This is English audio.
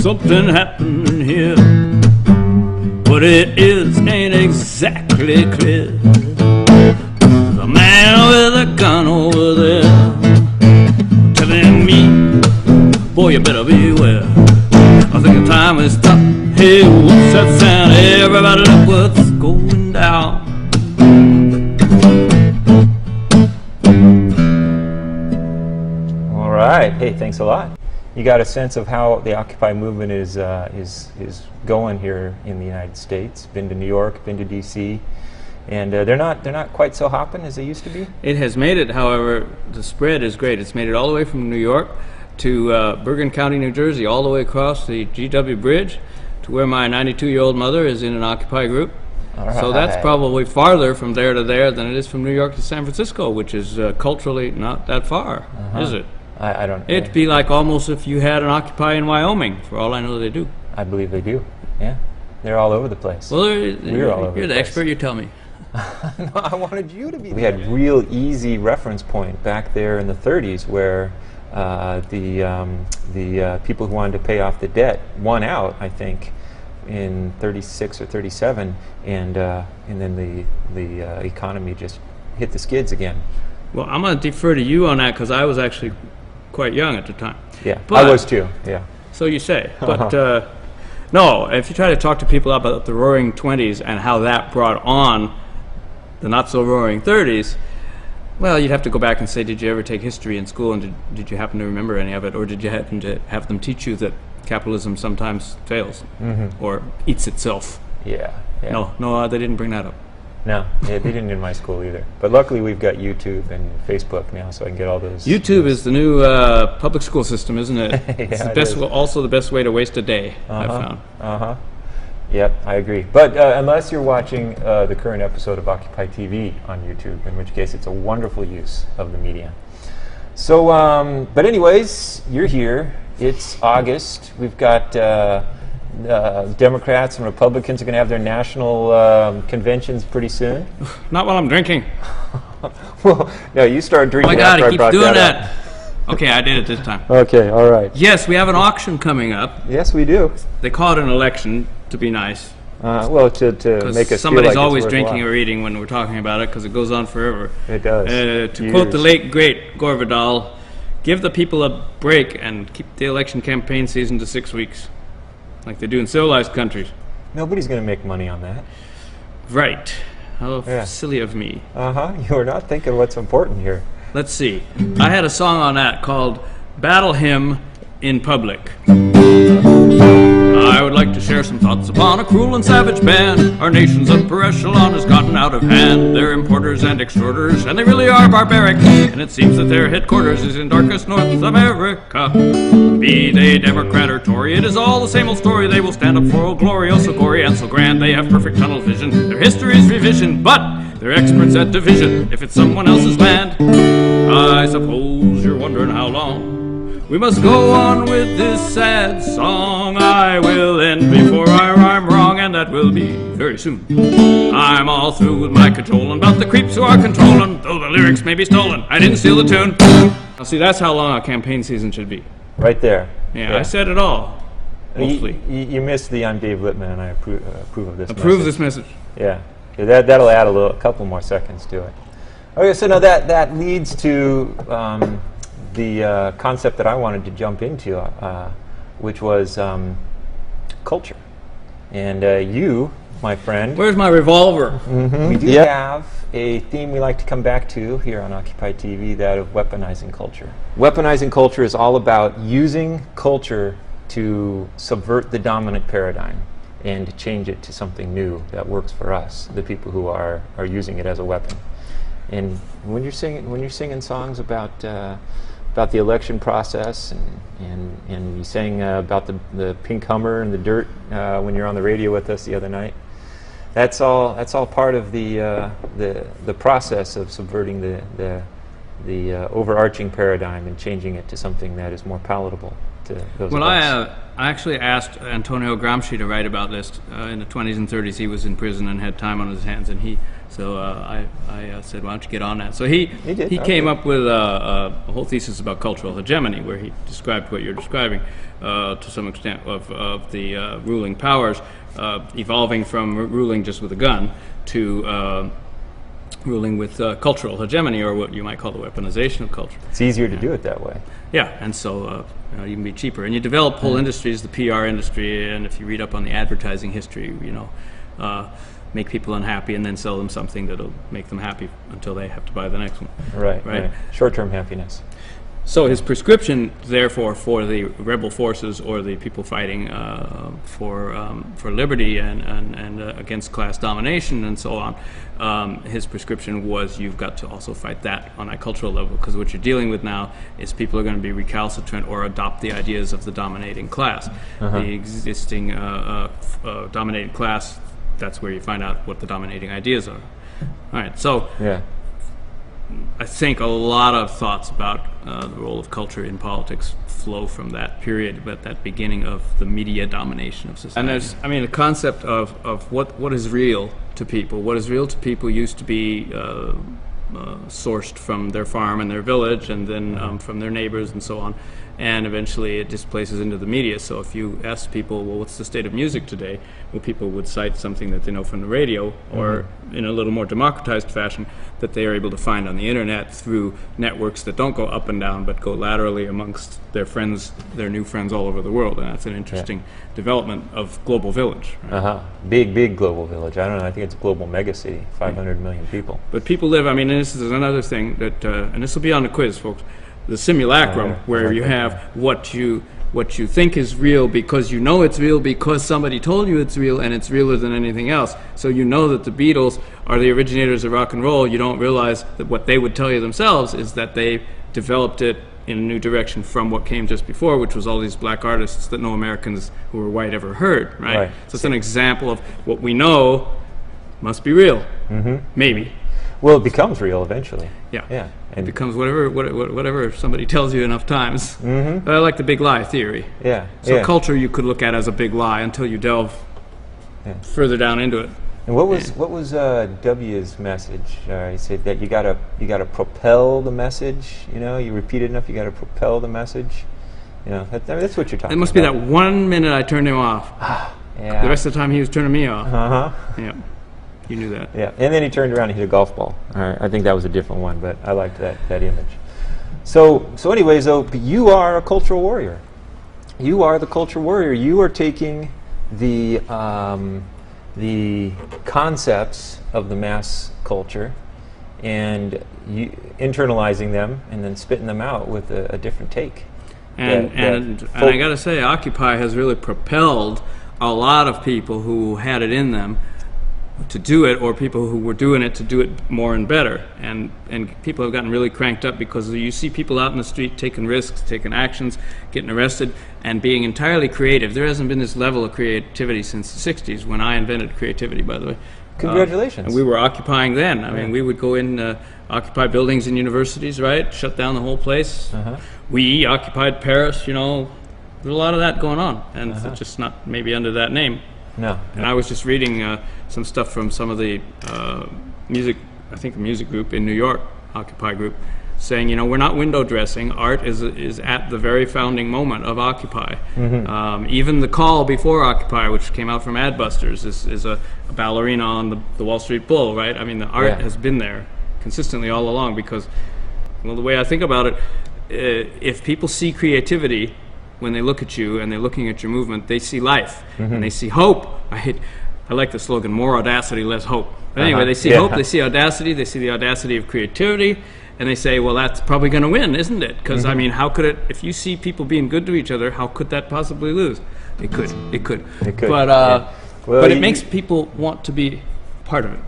Something happened here. What it is ain't exactly clear. There's a man with a gun over there telling me, boy, you better beware. I think the time is tough. Hey, what's that sound? Everybody look what's going down. All right. Hey, thanks a lot. You got a sense of how the Occupy movement is going here in the United States. Been to New York, been to D.C., and they're not quite so hopping as they used to be. It has made it, however, the spread is great. It's made it all the way from New York to Bergen County, New Jersey, all the way across the GW Bridge to where my 92-year-old mother is in an Occupy group. Right. So that's probably farther from there to there than it is from New York to San Francisco, which is culturally not that far, is it? I don't. It'd be like almost if you had an Occupy in Wyoming, for all I know they do. I believe they do. Yeah, they're all over the place. Well, we're all over. You're the expert. You tell me. No, I wanted you to be. We had real easy reference point back there in the 30s, where the people who wanted to pay off the debt won out, I think, in 36 or 37, and then the economy just hit the skids again. Well, I'm going to defer to you on that because I was actually quite young at the time. Yeah, but I was too. Yeah. So you say, but no. If you try to talk to people about the Roaring 20s and how that brought on the not so Roaring 30s, well, you'd have to go back and say, did you ever take history in school, and did you happen to remember any of it, or did you happen to have them teach you that capitalism sometimes fails or eats itself? Yeah. No, they didn't bring that up. No, they didn't in my school either. But luckily we've got YouTube and Facebook now, so I can get all those. YouTube is the new public school system, isn't it? Yeah, it's the best, also the best way to waste a day, I've found. Yep, I agree. But unless you're watching the current episode of Occupy TV on YouTube, in which case it's a wonderful use of the media. So, but anyways, you're here. It's August. We've got Democrats and Republicans are going to have their national conventions pretty soon. Not while I'm drinking. Well, no, you started drinking. Oh my God, after he keeps doing that. Okay, I did it this time. Okay, all right. Yes, we have an auction coming up. Yes, we do. They call it an election to be nice. Well, to make us somebody's feel like always it's drinking worthwhile. or eating when we're talking about it because it goes on forever. It does. To quote the late great Gore Vidal, give the people a break and keep the election campaign season to 6 weeks, like they do in civilized countries. Nobody's going to make money on that. Right. How silly of me. You are not thinking what's important here. Let's see. I had a song on that called Battle Hymn in Public. I would like to share some thoughts upon a cruel and savage band. Our nation's upper echelon has gotten out of hand. They're importers and extorters, and they really are barbaric. And it seems that their headquarters is in darkest North America. Be they Democrat or Tory, it is all the same old story. They will stand up for old glory, oh so gory and so grand. They have perfect tunnel vision. Their history is revision, but they're experts at division. If it's someone else's land, I suppose you're wondering how long we must go on with this sad song. I will end before I rhyme wrong, and that will be very soon. I'm all through with my cajoling about the creeps who are controlling, though the lyrics may be stolen. I didn't steal the tune. Now see, that's how long a campaign season should be. Right there. Yeah, I said it all. Hopefully. You missed the I'm Dave Lippman, and I approve of this Approve this message. Yeah. That'll add a couple more seconds to it. Okay, so now that leads to the concept that I wanted to jump into, which was culture. And you, my friend... Where's my revolver? We do have a theme we like to come back to here on Occupy TV, that of weaponizing culture. Weaponizing culture is all about using culture to subvert the dominant paradigm and to change it to something new that works for us, the people who are using it as a weapon. And when you're singing songs about the election process, and you sang about the pink Hummer and the dirt when you're on the radio with us the other night, that's all part of the process of subverting the overarching paradigm and changing it to something that is more palatable to those. Well, I I actually asked Antonio Gramsci to write about this in the 20s and 30s. He was in prison and had time on his hands, and I said, why don't you get on that? So he came up with a whole thesis about cultural hegemony, where he described what you're describing to some extent of the ruling powers evolving from ruling just with a gun to ruling with cultural hegemony, or what you might call the weaponization of culture. It's easier to do it that way. Yeah, and so you can be cheaper, and you develop whole industries, the PR industry, and if you read up on the advertising history, make people unhappy and then sell them something that'll make them happy until they have to buy the next one. Right. Short-term happiness. So his prescription, therefore, for the rebel forces or the people fighting for liberty and against class domination and so on, his prescription was you've got to also fight that on a cultural level, because what you're dealing with now is people are going to be recalcitrant or adopt the ideas of the dominating class. The existing dominating class, that's where you find out what the dominating ideas are. All right, so I think a lot of thoughts about the role of culture in politics flow from that period, but that beginning of the media domination of society. And there's, the concept of what is real to people. What is real to people used to be sourced from their farm and their village, and then from their neighbors and so on. And eventually it displaces into the media. So if you ask people, well, what's the state of music today? Well, people would cite something that they know from the radio, or in a little more democratized fashion, that they are able to find on the internet through networks that don't go up and down, but go laterally amongst their friends, their new friends all over the world. And that's an interesting development of global village. Right? Big global village. I don't know, I think it's a global megacity, 500 million people. But people live, and this is another thing that, and this will be on the quiz, folks, the simulacrum, where you have what you think is real because you know it's real because somebody told you it's real, and it's realer than anything else. So you know that the Beatles are the originators of rock and roll. You don't realize that what they would tell you themselves is that they developed it in a new direction from what came just before, which was all these black artists that no Americans who were white ever heard, right? So it's an example of what we know must be real, maybe. Well, it becomes real eventually. Yeah. It becomes whatever somebody tells you enough times. I like the big lie theory. So culture you could look at as a big lie until you delve further down into it. And what was W's message? He said that you gotta propel the message. You repeat it enough, you gotta propel the message. That's what you're talking about. It must be that 1 minute I turned him off. The rest of the time he was turning me off. Yeah. You knew that. Yeah, and then he turned around and hit a golf ball. I think that was a different one, but I liked that image. So anyways, though, you are a cultural warrior. You are the cultural warrior. You are taking the concepts of the mass culture and internalizing them and then spitting them out with a different take. And I got to say, Occupy has really propelled a lot of people who had it in them to do it, or people who were doing it to do it more and better. And people have gotten really cranked up because you see people out in the street taking risks, taking actions, getting arrested, and being entirely creative. There hasn't been this level of creativity since the 60s, when I invented creativity, by the way. Congratulations. And we were occupying then. I mean, we would go in, occupy buildings in universities, right? Shut down the whole place. We occupied Paris, there's a lot of that going on, and it's just not maybe under that name. No. And I was just reading some stuff from some of the music group in New York, Occupy group, saying, we're not window dressing. Art is at the very founding moment of Occupy. Even the call before Occupy, which came out from Adbusters, is a ballerina on the Wall Street Bull, right? I mean, the art has been there consistently all along, because, the way I think about it, if people see creativity when they look at you and they're looking at your movement, they see life and they see hope. I like the slogan, more audacity, less hope. But anyway, they see hope, they see audacity, they see the audacity of creativity, and they say, well, that's probably going to win, isn't it? Because, how could it, if you see people being good to each other, how could that possibly lose? It could. But it makes people want to be part of it.